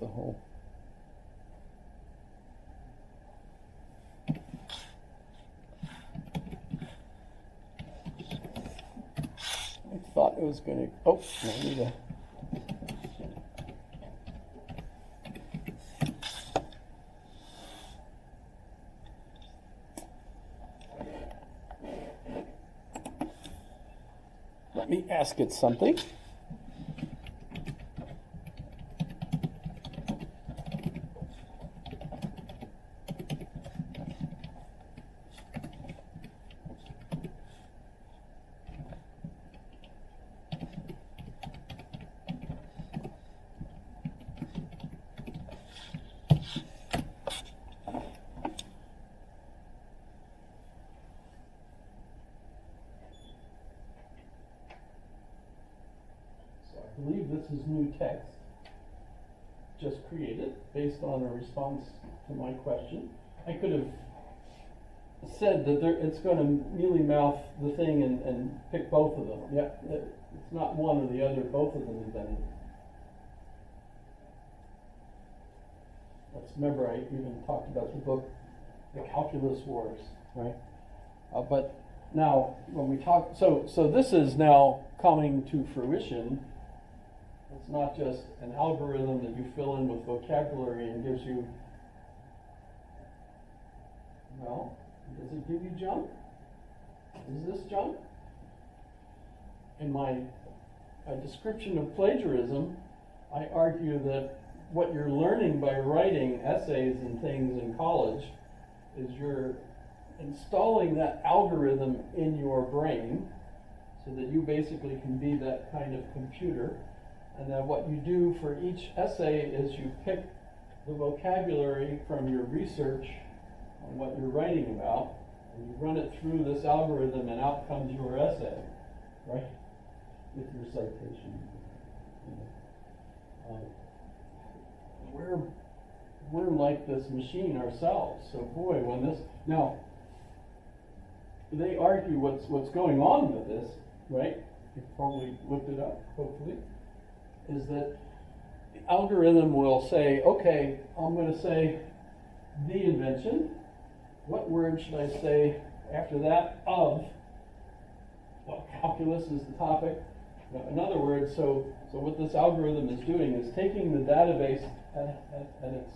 whole. I thought it was going to. Oh, no, I need a. Let me ask it something. I believe this is new text, just created based on a response to my question. I could have said that it's going to mealy mouth the thing and pick both of them. Yeah, it's not one or the other, both of them invented. Remember, I even talked about the book, The Calculus Wars, right? But now, when we talk, so this is now coming to fruition. It's not just an algorithm that you fill in with vocabulary and gives you, well, does it give you junk? Is this junk? In my description of plagiarism, I argue that what you're learning by writing essays and things in college is you're installing that algorithm in your brain so that you basically can be that kind of computer. And then what you do for each essay is you pick the vocabulary from your research on what you're writing about, and you run it through this algorithm, and out comes your essay, right? With your citation. We're like this machine ourselves. So boy, when this now they argue what's going on with this, right? You've probably looked it up, hopefully. Is that the algorithm will say, okay, I'm going to say the invention. What word should I say after that? Of. Well, calculus is the topic. In other words, so what this algorithm is doing is taking the database at its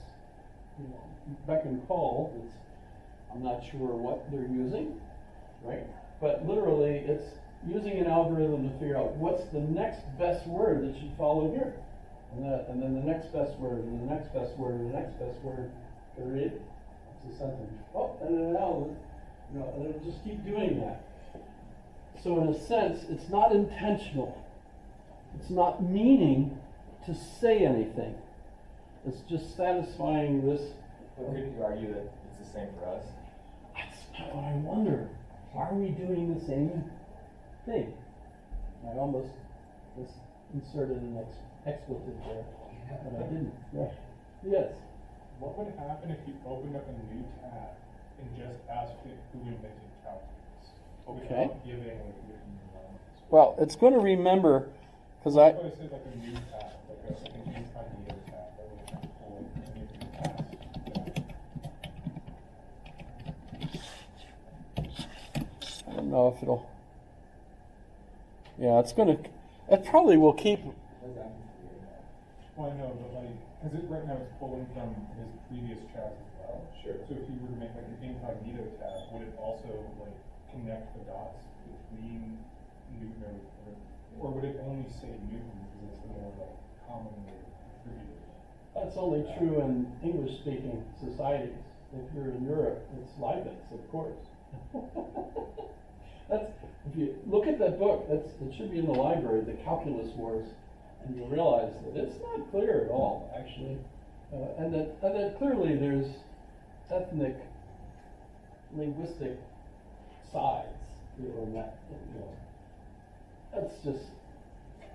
beck and call. I'm not sure what they're using, right? But literally, it's using an algorithm to figure out what's the next best word that should follow here. And then the next best word, and the next best word, and the next best word. Can you read it? It's a sentence. Oh, and then and it'll just keep doing that. So in a sense, it's not intentional. It's not meaning to say anything. It's just satisfying this. But could you argue that it's the same for us? That's what I wonder. Are we doing the same thing? I almost just inserted an expletive there, but I didn't. Right. Yes. What would happen if you opened up a new tab and just asked it who invented calculus? Okay. Without giving like written elements? Well, it's going to remember, because What if I said like a new tab, like a incognito tab that would have pulled any of the tabs? I don't know if it'll. Yeah, it's going to. It probably will keep. Well, I know, but like, because right now it's pulling from his previous tabs as well. Sure. So if you were to make like an incognito tab, would it also like connect the dots between Newton or would it only say Newton because it's the more like commonly attributed? That's only true in English-speaking societies. If you're in Europe, it's Leibniz, of course. If you look at that book, it should be in the library, The Calculus Wars, and you'll realize that it's not clear at all, actually, and that clearly there's ethnic, linguistic sides in that. That's just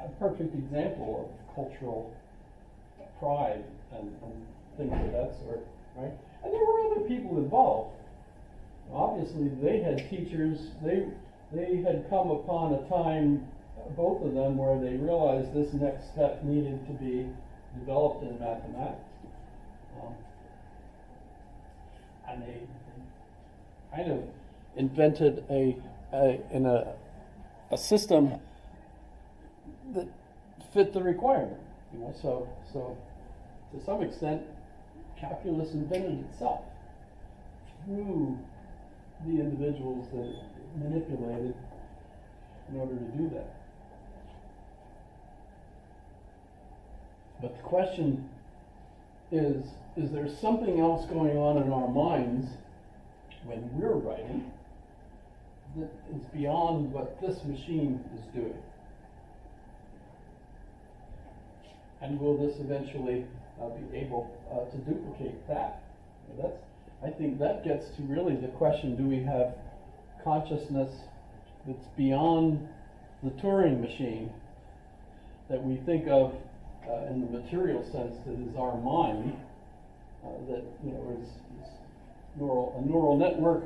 a perfect example of cultural pride and things of that sort, right? And there were other people involved. Obviously, they had teachers. They had come upon a time, both of them, where they realized this next step needed to be developed in mathematics. And they kind of invented a system that fit the requirement, you know, so to some extent, calculus invented itself through the individuals that it manipulated in order to do that. But the question is there something else going on in our minds when we're writing that is beyond what this machine is doing? And will this eventually be able to duplicate that? I think that gets to really the question, do we have consciousness that's beyond the Turing machine that we think of in the material sense that is our mind, that, you know, is a neural network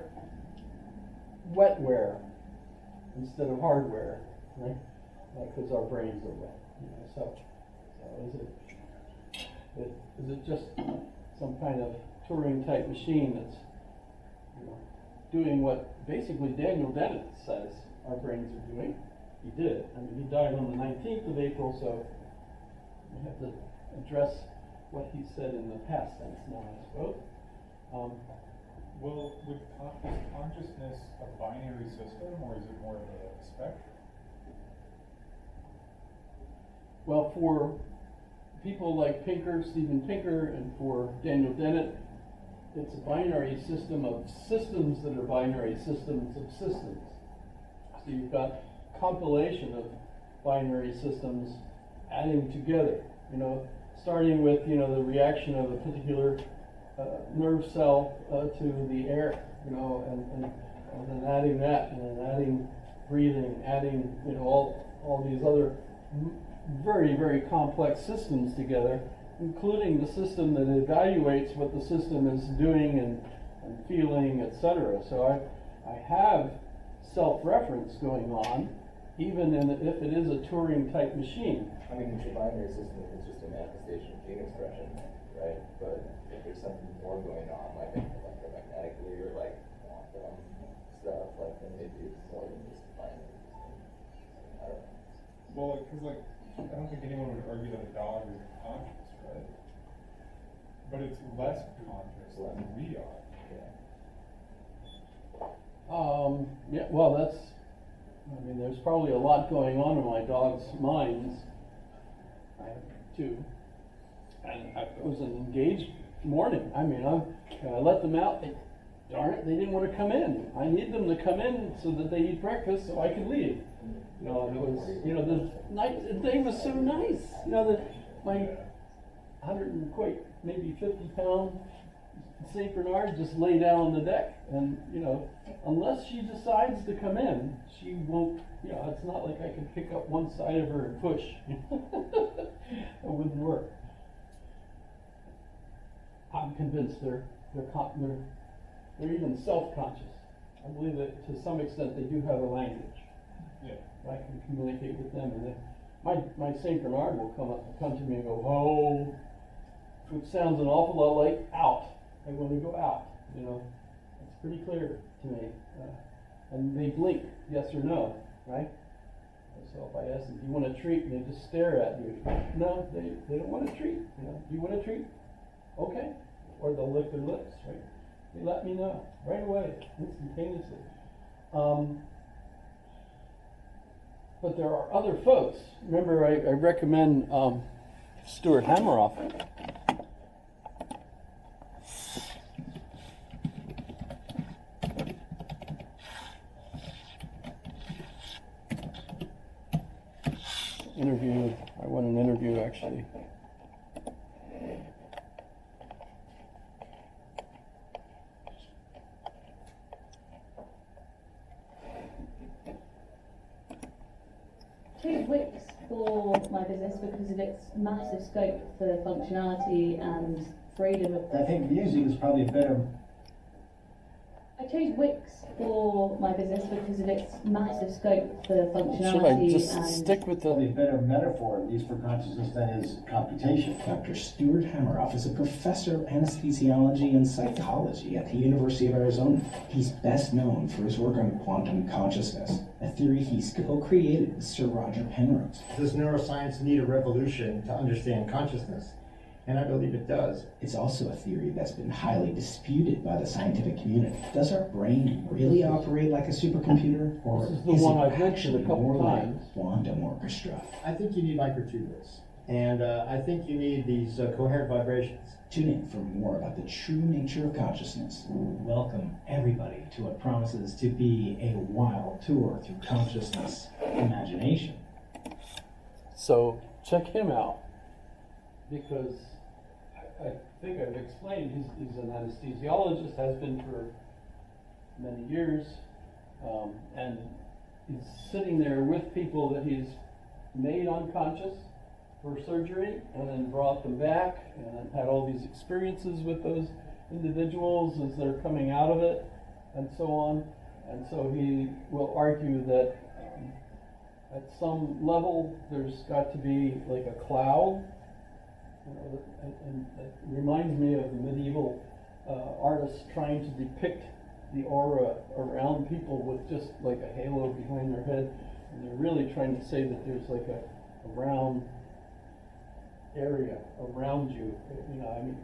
wetware instead of hardware, right? Because our brains are wet, you know, so is it just some kind of Turing type machine that's, you know, doing what basically Daniel Dennett says our brains are doing? He did. I mean, he died on the 19th of April, so we have to address what he said in the past tense now, I suppose. Well, is consciousness a binary system, or is it more of a spectrum? Well, for people like Pinker, Steven Pinker, and for Daniel Dennett, it's a binary system of systems that are binary systems of systems. So you've got compilation of binary systems adding together, you know, starting with, you know, the reaction of a particular nerve cell to the air, you know, and then adding that, and then adding breathing, adding, you know, all these other very, very complex systems together, including the system that evaluates what the system is doing and feeling, etc. So I have self-reference going on, even if it is a Turing type machine. I mean, the binary system is just a manifestation of gene expression, right? But if there's something more going on, like electromagnetically or like quantum stuff, like then maybe it's more than just binary system. I don't know. Well, because like, I don't think anyone would argue that a dog is conscious, right? But it's less conscious than we are. Yeah, well, I mean, there's probably a lot going on in my dog's minds. I have two. And it was an engaged morning. I mean, I let them out. Darn it, they didn't want to come in. I need them to come in so that they eat breakfast so I can leave. You know, and it was, you know, the day was so nice. You know, my 150-pound Saint Bernard just lay down on the deck, and, you know, unless she decides to come in, she won't. You know, it's not like I can pick up one side of her and push. It wouldn't work. I'm convinced they're even self-conscious. I believe that to some extent they do have a language. Yeah. I can communicate with them, and my Saint Bernard will come to me and go, "Oh," which sounds an awful lot like "out." I want to go out. You know, it's pretty clear to me. And they blink, yes or no, right? So if I ask them, "Do you want a treat?" and they just stare at you, no, they don't want a treat. You know, "Do you want a treat?" Okay, or they'll lick their lips, right? They let me know right away, instantaneously. But there are other folks. Remember, I recommend Stuart Hameroff. I want an interview actually. Choose Wix for my business because of its massive scope for functionality and freedom of. I think Musing is probably a better I chose Wix for my business because of its massive scope for functionality Should I just and stick with Probably a the, better metaphor, at least for consciousness, than is computation. Dr. Stuart Hameroff is a professor of anesthesiology and psychology at the University of Arizona. He's best known for his work on quantum consciousness, a theory he's co-created with Sir Roger Penrose. Does neuroscience need a revolution to understand consciousness? And I believe it does. It's also a theory that's been highly disputed by the scientific community. Does our brain really operate like a supercomputer, or This is the is one it I've mentioned actually a couple more like times. quantum orchestra? I think you need microtubules. And I think you need these coherent vibrations. Tune in for more about the true nature of consciousness. Welcome everybody to what promises to be a wild tour through consciousness imagination. so check him out, because I think I've explained, he's an anesthesiologist, has been for many years, and he's sitting there with people that he's made unconscious for surgery, and then brought them back, and then had all these experiences with those individuals as they're coming out of it, and so on. And so he will argue that at some level there's got to be like a cloud. You know, and it reminds me of the medieval artists trying to depict the aura around people with just like a halo behind their head, and they're really trying to say that there's like a round area around you. You know, I mean,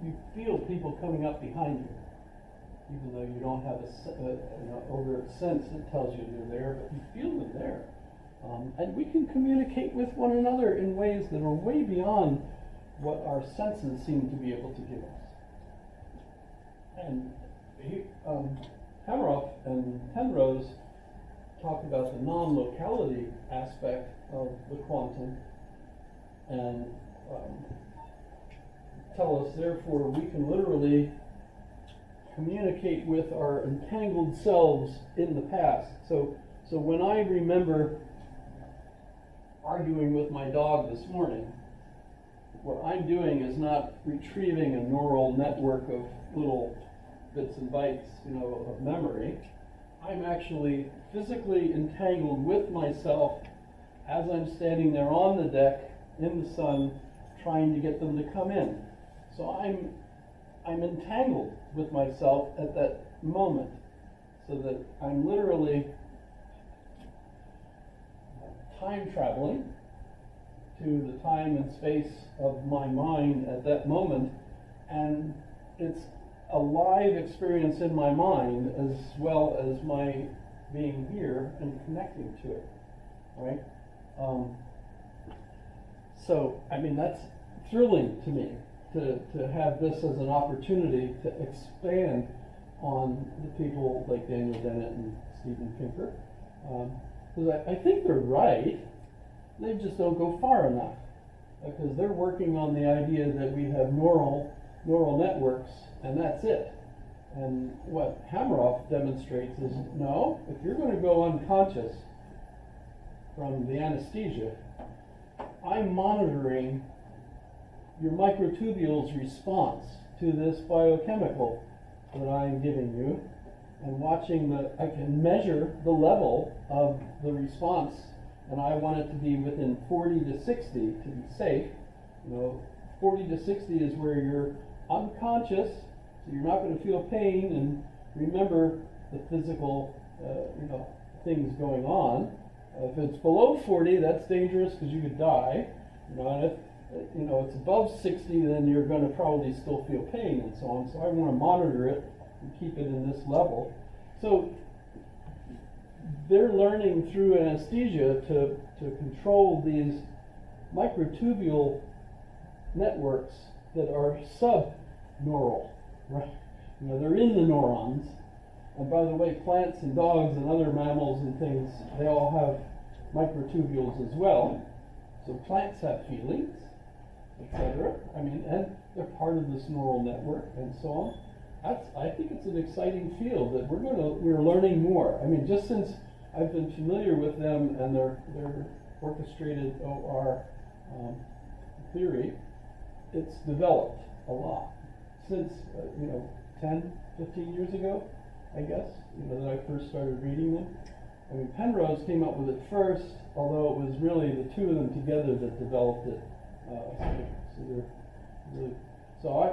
you feel people coming up behind you, even though you don't have a overt sense that tells you they're there, but you feel them there. And we can communicate with one another in ways that are way beyond what our senses seem to be able to give us. And Hameroff and Penrose talk about the non-locality aspect of the quantum, and tell us, therefore, we can literally communicate with our entangled selves in the past. So when I remember arguing with my dog this morning, what I'm doing is not retrieving a neural network of little bits and bytes, you know, of memory. I'm actually physically entangled with myself as I'm standing there on the deck in the sun, trying to get them to come in. So I'm entangled with myself at that moment, so that I'm literally time traveling to the time and space of my mind at that moment, and it's a live experience in my mind as well as my being here and connecting to it, right? So, I mean, that's thrilling to me, to have this as an opportunity to expand on the people like Daniel Dennett and Steven Pinker. Because I think they're right, they just don't go far enough. Because they're working on the idea that we have neural networks, and that's it. And what Hameroff demonstrates is, no, if you're going to go unconscious from the anesthesia, I'm monitoring your microtubules' response to this biochemical that I'm giving you, and watching I can measure the level of the response, and I want it to be within 40 to 60 to be safe. You know, 40 to 60 is where you're unconscious, so you're not going to feel pain and remember the physical, things going on. If it's below 40, that's dangerous because you could die. You know, and if it's above 60, then you're going to probably still feel pain and so on. So I want to monitor it and keep it in this level. So they're learning through anesthesia to control these microtubule networks that are subneural, right? You know, they're in the neurons. And by the way, plants and dogs and other mammals and things, they all have microtubules as well. So plants have feelings, etc. I mean, and they're part of this neural network and so on. I think it's an exciting field that we're learning more. I mean, just since I've been familiar with them and their orchestrated OR theory, it's developed a lot. Since 10, 15 years ago, I guess, that I first started reading them. I mean, Penrose came up with it first, although it was really the two of them together that developed it. So they're really, so I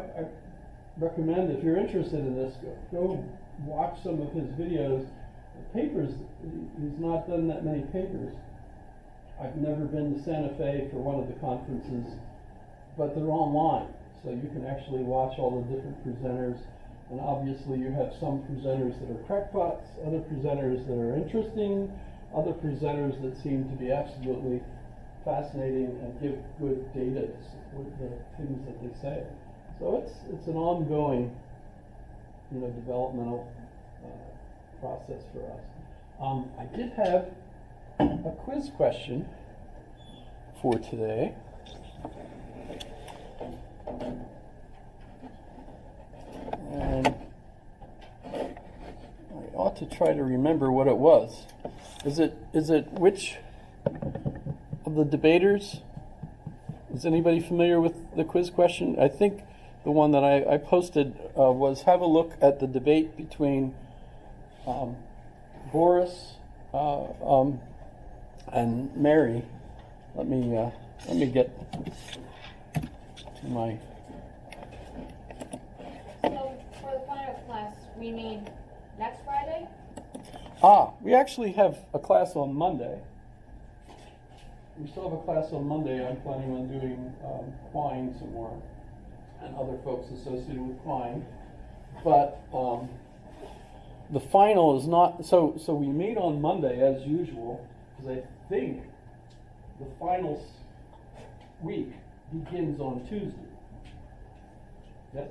recommend, if you're interested in this, go watch some of his videos. The papers, he's not done that many papers. I've never been to Santa Fe for one of the conferences, but they're online, so you can actually watch all the different presenters. And obviously you have some presenters that are crackpots, other presenters that are interesting, other presenters that seem to be absolutely fascinating and give good data to support the things that they say. So it's an ongoing, developmental process for us. I did have a quiz question for today. And I ought to try to remember what it was. Is it which of the debaters? Is anybody familiar with the quiz question? I think the one that I posted was, have a look at the debate between Boris and Mary. Let me get to my. So for the final class, we meet next Friday? We actually have a class on Monday. We still have a class on Monday. I'm planning on doing Quine some more, and other folks associated with Quine. But the final is not, so we meet on Monday as usual, because I think the finals week begins on Tuesday. Yes?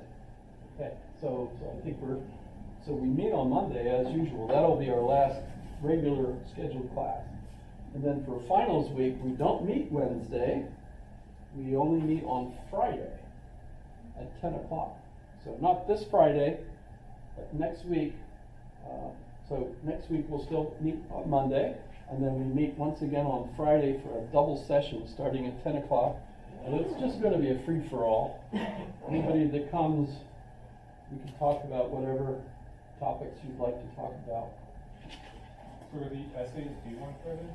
Okay, so I think we meet on Monday as usual. That'll be our last regular scheduled class. And then for finals week, we don't meet Wednesday. We only meet on Friday at 10 o'clock. So not this Friday, but next week. So next week we'll still meet on Monday, and then we meet once again on Friday for a double session starting at 10 o'clock. And it's just going to be a free-for-all. Anybody that comes, we can talk about whatever topics you'd like to talk about. For the essays due on Friday?